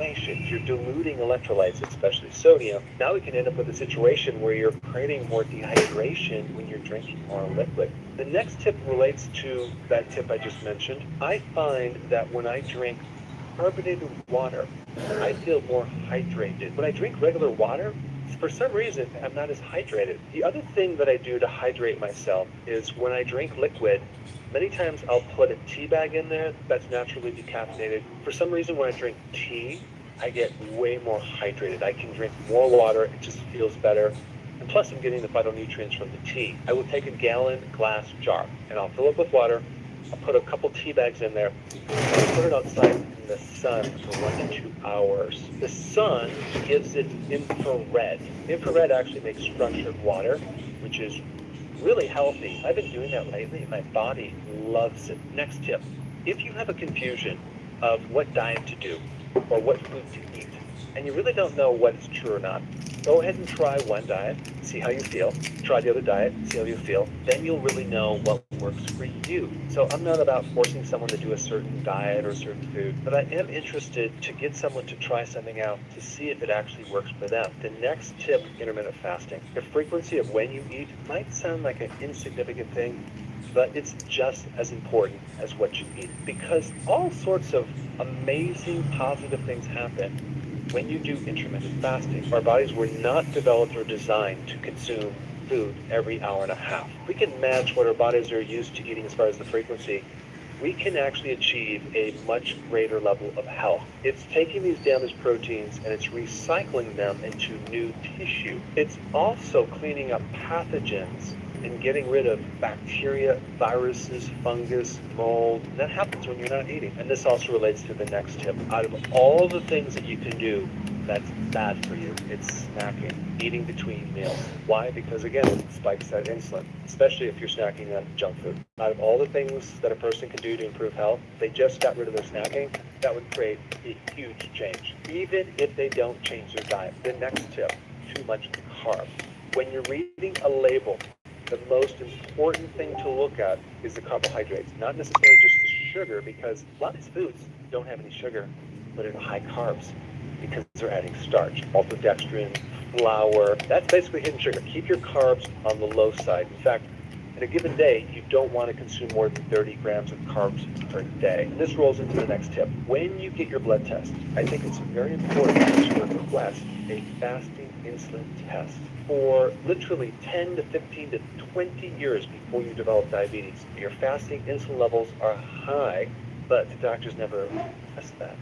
inflammation. If you're diluting electrolytes, especially sodium, now we can end up with a situation where you're creating more dehydration when you're drinking more liquid. The next tip relates to that tip I just mentioned. I find that when I drink carbonated water, I feel more hydrated. When I drink regular water, for some reason, I'm not as hydrated. The other thing that I do to hydrate myself is when I drink liquid, many times I'll put a tea bag in there that's naturally decaffeinated. For some reason, when I drink tea, I get way more hydrated. I can drink more water. It just feels better. And plus, I'm getting the phytonutrients from the tea. I will take a gallon glass jar and I'll fill it with water. I'll put a couple tea bags in there. I'll put it outside in the sun for 1 to 2 hours. The sun gives it infrared. Infrared actually makes structured water, which is really healthy. I've been doing that lately. My body loves it. Next tip. If you have a confusion of what diet to do or what food to eat, and you really don't know what is true or not, go ahead and try one diet, see how you feel. Try the other diet, see how you feel. Then you'll really know what works for you. So I'm not about forcing someone to do a certain diet or a certain food, but I am interested to get someone to try something out to see if it actually works for them. The next tip, intermittent fasting. The frequency of when you eat might sound like an insignificant thing, but it's just as important as what you eat, because all sorts of amazing positive things happen when you do intermittent fasting. Our bodies were not developed or designed to consume food every hour and a half. We can match what our bodies are used to eating as far as the frequency. We can actually achieve a much greater level of health. It's taking these damaged proteins and it's recycling them into new tissue. It's also cleaning up pathogens and getting rid of bacteria, viruses, fungus, mold. That happens when you're not eating. And this also relates to the next tip. Out of all the things that you can do that's bad for you, it's snacking, eating between meals. Why? Because again, it spikes that insulin, especially if you're snacking on junk food. Out of all the things that a person can do to improve health, if they just got rid of their snacking, that would create a huge change. Even if they don't change their diet. The next tip, too much carb. When you're reading a label, the most important thing to look at is the carbohydrates, not necessarily just the sugar, because a lot of these foods don't have any sugar, but are high carbs because they're adding starch, maltodextrin, flour. That's basically hidden sugar. Keep your carbs on the low side. In fact, in a given day, you don't want to consume more than 30 grams of carbs per day. And this rolls into the next tip. When you get your blood test, I think it's very important to request a fasting insulin test. For literally 10 to 15 to 20 years before you develop diabetes, your fasting insulin levels are high, but the doctors never test that.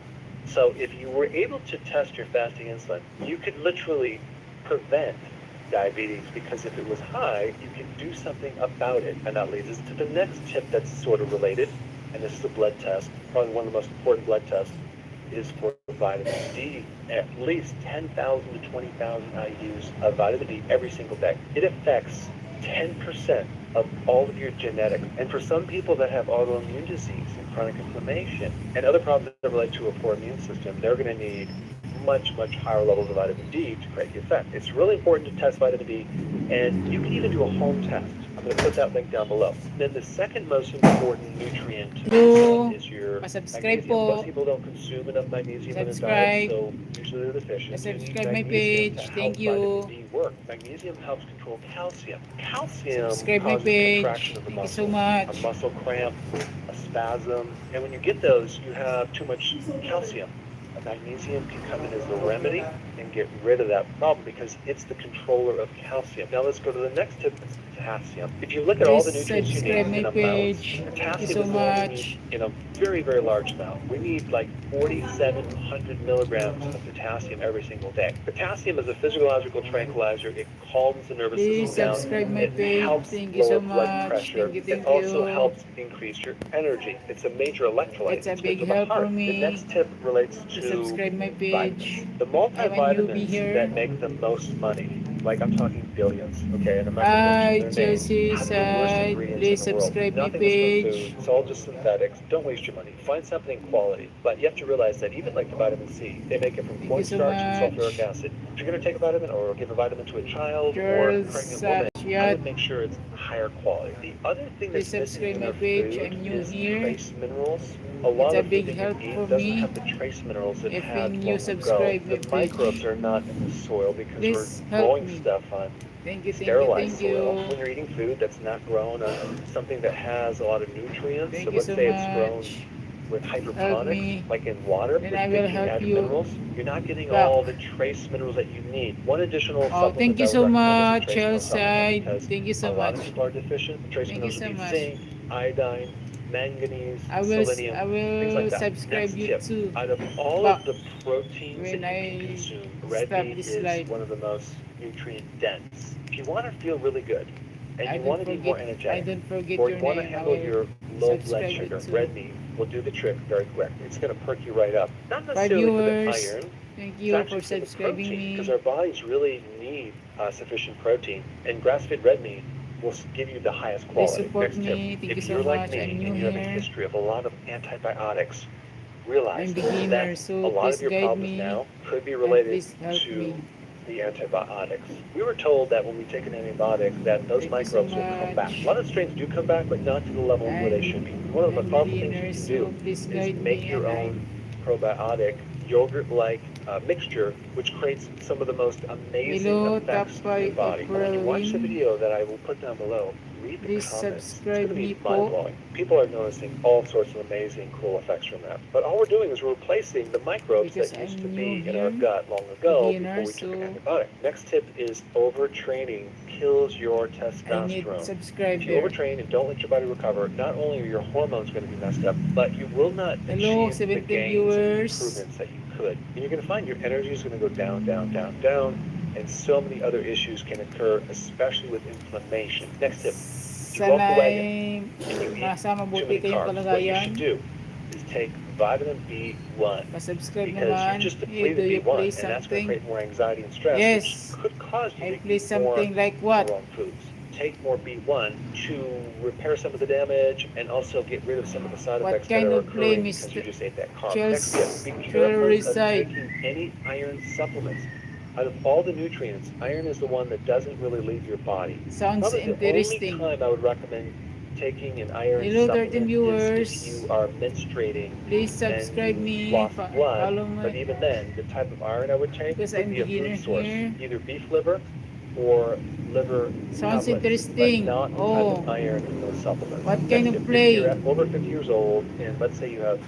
So if you were able to test your fasting insulin, you could literally prevent diabetes, because if it was high, you can do something about it. And that leads us to the next tip that's sort of related, and this is a blood test, probably one of the most important blood tests, is for vitamin D. At least 10,000 to 20,000 IUs of vitamin D every single day. It affects 10% of all of your genetics. And for some people that have autoimmune disease and chronic inflammation and other problems that relate to a poor immune system, they're going to need much higher levels of vitamin D to create the effect. It's really important to test vitamin D, and you can even do a home test. I'm going to put that link down below. Then the second most important nutrient Hello, is your pa-subscribe magnesium. Most po. people don't consume enough magnesium in their diet, Subscribe. so usually they're deficient. You need Subscribe my magnesium to page. help Thank vitamin you. D work. Magnesium helps control calcium. Calcium Subscribe my causes contraction page. of the Thank you so muscles, a much. muscle cramp, a spasm. And when you get those, you have too much calcium. Magnesium can come in as the remedy and get rid of that problem because it's the controller of calcium. Now let's go to the next tip, it's potassium. If you look at all Please the nutrients you need subscribe my in amounts, page. Thank you potassium so is the one we need much. in a very large amount. We need like 4,700 milligrams of potassium every single day. Potassium is a physiological tranquilizer. It calms the nervous Please system down. subscribe my It page. helps Thank you lower so blood much. pressure. Thank you, It thank also you. helps increase your energy. It's a major electrolyte. It's a It's good big for the help for heart. The me next tip relates to to subscribe my vitamins. page. The I'm a newbie multivitamins here. that make the most money, like I'm talking billions, okay, and I'm not going to mention Hi, their names, Chelsea have the worst side. ingredients in Please the world. subscribe my Nothing is from food. page. It's all just synthetics. Don't waste your money. Find something quality. But you have to realize that even like the vitamin C, they make it from Thank you so cornstarch and sulfuric much. acid. If you're going to take a vitamin or give a vitamin to a child or a Girls, pregnant woman, I chat. would make sure it's higher quality. The other thing Please that's missing subscribe in my our page. food I'm new is here. trace minerals. A lot It's a of food big that you help eat for doesn't me have the trace minerals it if had when you long ago. subscribe The my microbes page. are not in the soil because we're Please help growing me. stuff on Thank you, thank you, sterilized thank soil. you. When you're eating food that's not grown on something that has a lot of nutrients, so Thank you let's so say it's grown much. with Help hydroponics, me. like in water Then with I will 50 help added you minerals, you're not getting back. all the trace minerals that you need. One additional Oh, thank supplement you I would so recommend is a much, trace mineral supplement Chelsea. because Thank you a so lot much. of people are deficient. The trace Thank you minerals would so be much. zinc, iodine, manganese, I will selenium, I things like will that. subscribe Next you tip, too out of all back of the proteins that when you can I consume, red stop meat this is live. one of the most nutrient dense. If you want to feel really good and I you don't want to be more forget I energetic, don't forget or you your want to name. I handle will your low blood subscribe you sugar, too. red meat will do the trick very quick. It's going to perk you right up. Not Five necessarily for the viewers. iron, Thank it's you actually for for the subscribing protein because me. our bodies really need sufficient protein, and grass-fed red meat will give you the highest Please quality. support Next tip, me. Thank you if so you're like much. I'm me new and you have a here. history of a lot of antibiotics, realize I'm that beginner, a so lot of please your guide problems me now could be and related please help to me. the antibiotics. We were told that when we take an antibiotic that those Thank you so microbes will come back. A much. lot of strains do come back, but not to the level where they should be. One of the most I'm powerful things you beginner, can do so please is guide make me your and own I'm probiotic yogurt-like mixture, which creates some of the most amazing hello effects in your Tapay body. And when you watch the April. video that I will put down below, read the Please comments. It's going subscribe to be me po. mind-blowing. People are noticing all sorts of amazing, cool effects from that. But all we're doing is we're replacing the microbes Because that used to I'm new be in our here, gut long ago before beginner, we took an so antibiotic. Next tip is overtraining kills your I need testosterone. If you subscriber. overtrain and don't let your body recover, not only are your hormones going to be messed up, but you will not Hello, achieve the 17 gains and viewers. improvements that you could. And you're going to find your energy is going to go down, down, down, down, and so many other issues can occur, especially with inflammation. Next tip, if you grow up the wagon Sana'y and you eat nasa too mabuti many kayong carbs, what you should kalagayan. do is take vitamin B1 Pa-subscribe because you naman. just Hey, do depleted you B1 play and that's going to something? create more anxiety and stress, which Yes, could cause you I to play eat more something like of the what? wrong foods. Take more B1 to repair some of the damage and also get rid of some of the side What effects that kind are of play, occurring because you Mr. just ate that carb. Next tip, Charles be careful of Reside? taking any iron supplements. Out of all the nutrients, iron is the one that doesn't really leave your body. Sounds Probably the only interesting. time I would recommend taking an iron Hello, 13 supplement is if viewers. you are menstruating Please and subscribe you've me. lost blood. Follow me. But even then, the type of iron I would take Because would I'm be a beginner food source, here. either beef liver or liver Sounds tablets, but interesting. not the type Oh, of iron in those supplements. what kind Next of tip, if play? you're over 50 years old and let's say you have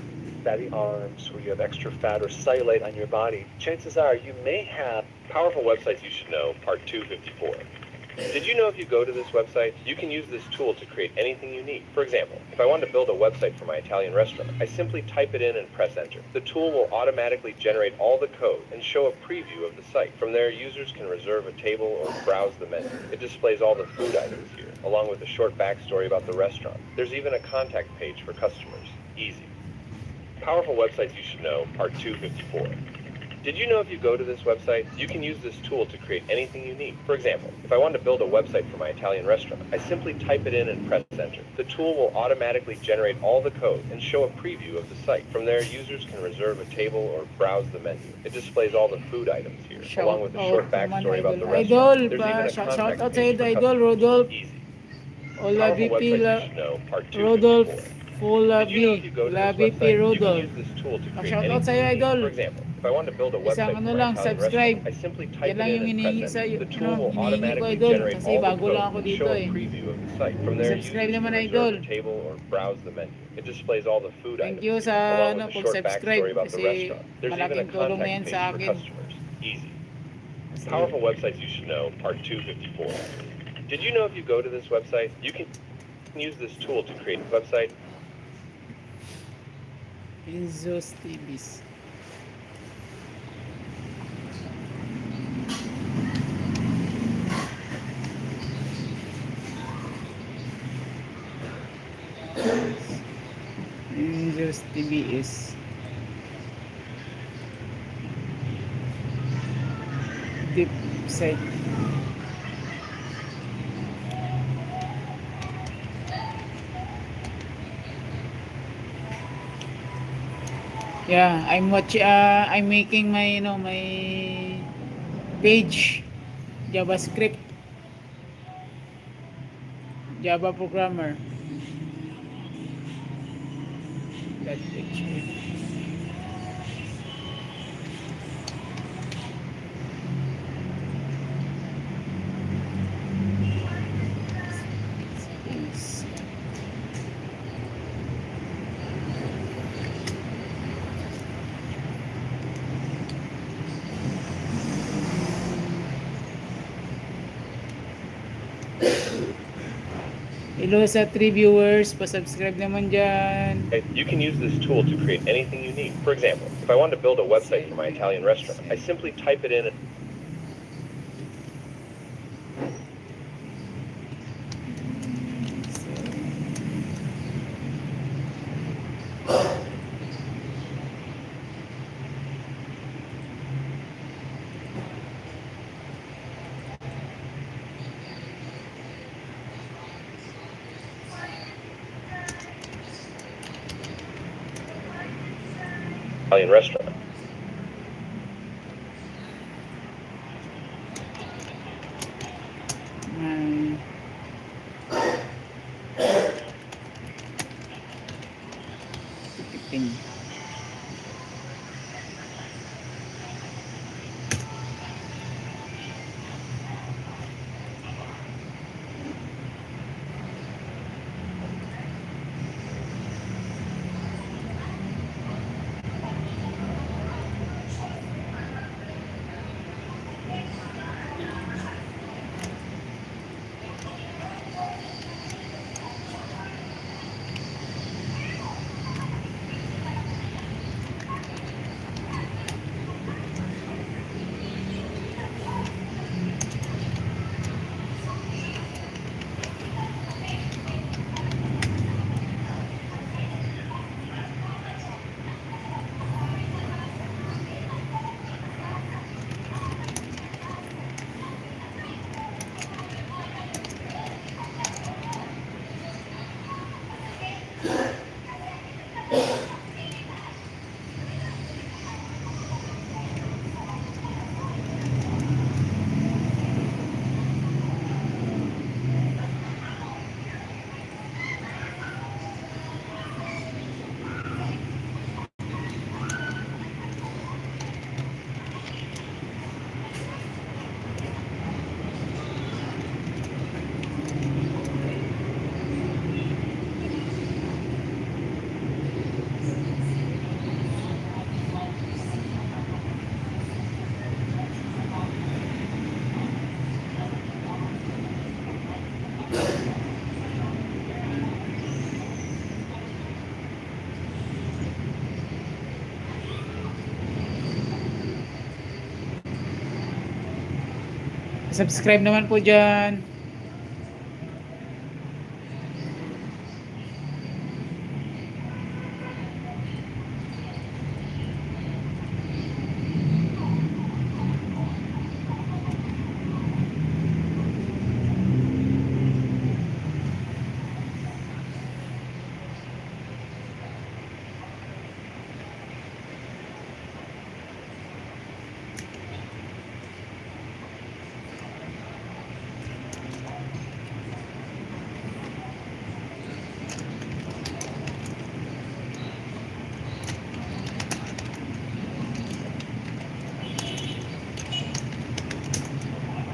fatty arms or you have extra fat or cellulite on your body, chances are you may have powerful websites you should know, part 254. Did you know if you go to this website, you can use this tool to create anything you need? For example, if I wanted to build a website for my Italian restaurant, I simply type it in and press enter. The tool will automatically generate all the code and show a preview of the site. From there, users can reserve a table or browse the menu. It displays all the food items here, along with a short backstory about the restaurant. There's even a contact page for customers. Easy. Powerful websites you should know, part 254. Did you know if you go to this website, you can use this tool to create anything you need? For example, if I wanted to build a website for my Italian restaurant, I simply type it in and press enter. The tool will automatically generate all the code and show a preview of the site. From there, users can reserve a table or browse the menu. It displays all the food items here, Shout along with a out short naman, backstory about idol. the Idol, restaurant. There's even a shout contact out page sa'yo, for idol, customers. Rodolph. Easy. Hola, Powerful VP, websites you should know, part Rodolph. 254. Hola, Did you know if V. you go to La this VP, website, you can use Rodolph. this tool to create Shout out anything sa'yo, you need? idol. For example, if I wanted to build a Isang website for ano my lang, Italian restaurant, subscribe. I simply Yan type it lang in yung and press hinihingi enter. sa The tool will hinihingi ko, automatically idol. generate Kasi all the bago code lang ako and dito show a eh. preview of the site. From there, Subscribe users can naman, reserve idol. a table or browse the menu. It displays all the food Thank items you here, sa along with ano, a short pag-subscribe backstory about the kasi restaurant. There's even a malaking tulong na contact yan page sa for akin. customers. Easy. Kasi Powerful websites you should know, part 254. Did you know if you go to this website, you can use this tool to create a website? Inzos TVs. Inzos TV is deep site. Yeah, I'm making my my page JavaScript, Java programmer. HF. Space. Hello sa 3 viewers, pa-subscribe naman dyan. You can use this tool to create anything you need. For example, if I wanted to build a website for my Italian restaurant, I simply type it in. Italian restaurant. May tipiting. Subscribe naman po dyan.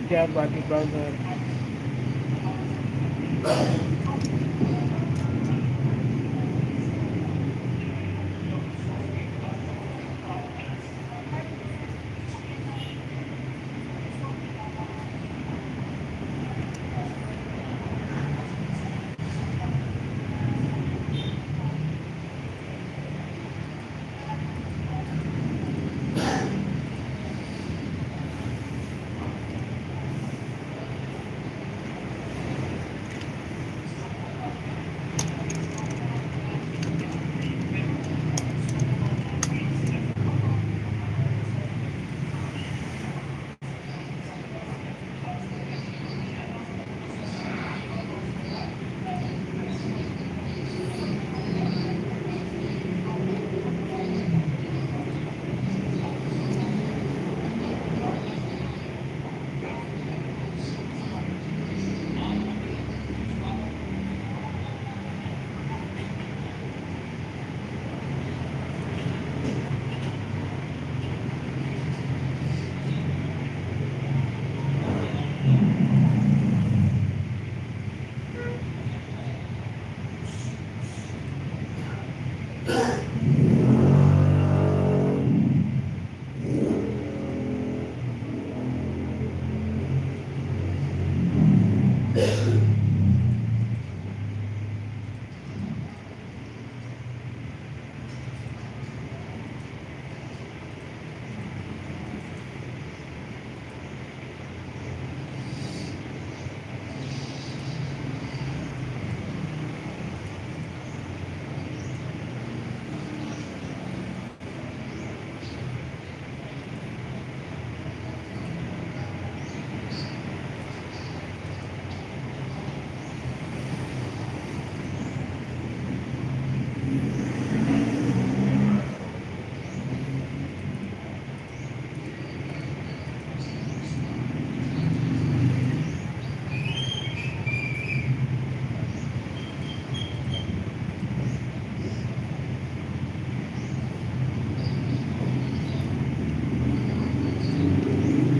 Java debugger.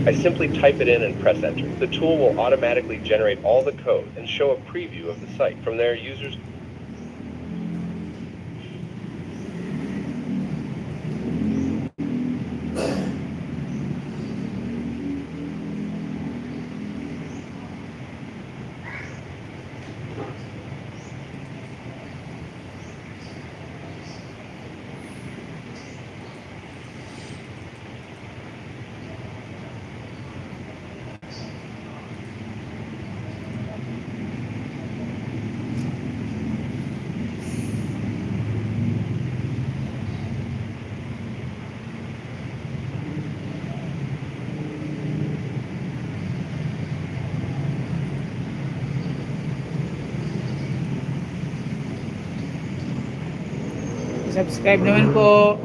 I simply type it in and press enter. The tool will automatically generate all the code and show a preview of the site. From there, users Subscribe naman po.